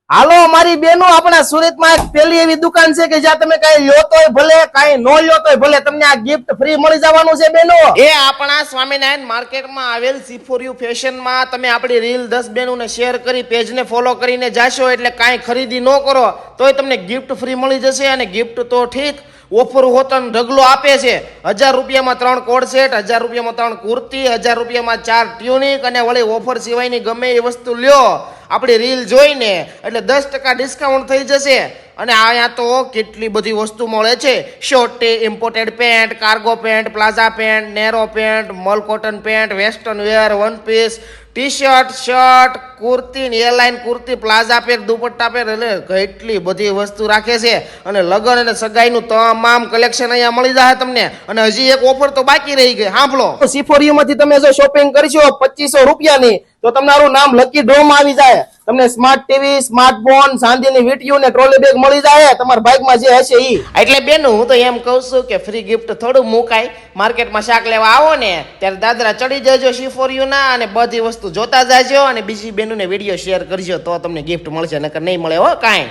હાલો મારી બેનો, આપણા સુરતમાં એક પેલી એવી દુકાન છે કે જ્યાં તમે કઈ લ્યો તોય ભલે, કઈ નો લ્યો તોય ભલે, તમને આ ગિફ્ટ ફ્રી મળી જવાનું છે બેનો. એ આપણા સ્વામિનારાયણ માર્કેટમાં આવેલ C4U ફેશનમાં તમે આપણી રીલ 10 બહેનોને શેર કરી પેજને ફોલો કરીને જાશો એટલે કાંઈ ખરીદી ન કરો તોય તમને ગિફ્ટ ફ્રી મળી જશે. અને ગિફ્ટ તો ઠીક, ઓફર હોતન ઢગલો આપે છે. 1000 રૂપિયામાં 3 કોડ સેટ, 1000 રૂપિયામાં 3 કુર્તી, 1000 રૂપિયામાં 4 ટ્યુનિક, અને વળી ઓફર સિવાયની ગમે એ વસ્તુ લ્યો આપણી રીલ જોઈને એટલે 10% ડિસ્કાઉન્ટ થઈ જશે. અને અહીંયા તો કેટલી બધી વસ્તુ મળે છે. Shorty, imported pant, cargo pant, palazzo pant, narrow pant, મલ cotton pant, western wear, one piece, T shirt, shirt, kurti, airline kurti, palazzo pant, dupatta pant, એટલે કેટલી બધી વસ્તુ રાખે છે. અને લગ્ન અને સગાઈનું તમામ કલેક્શન અહીંયા મળી જશે તમને. અને હજી એક ઓફર તો બાકી રહી ગઈ, સાંભળો. C4U માંથી તમે જો શોપિંગ કરશો 2500 રૂપિયાની તો તમારું નામ લકી ડ્રો માં આવી જાય. તમને સ્માર્ટ ટીવી, સ્માર્ટફોન, ચાંદીની વીંટીયું ને ટ્રોલી બેગ મળી જાય તમારા બાઇકમાં જે હશે ઈ. એટલે બેન હું તો એમ કહું છું કે ફ્રી ગિફ્ટ થોડું મુકાય. માર્કેટમાં શાક લેવા આવો ને ત્યારે દાદરા ચડી જજો C4U ના, અને બધી વસ્તુ જોતા જાજો, અને બીજી બેનોને વિડીયો શેર કરજો તો તમને ગિફ્ટ મળશે, નકર નહીં મળે હો કાંઈ.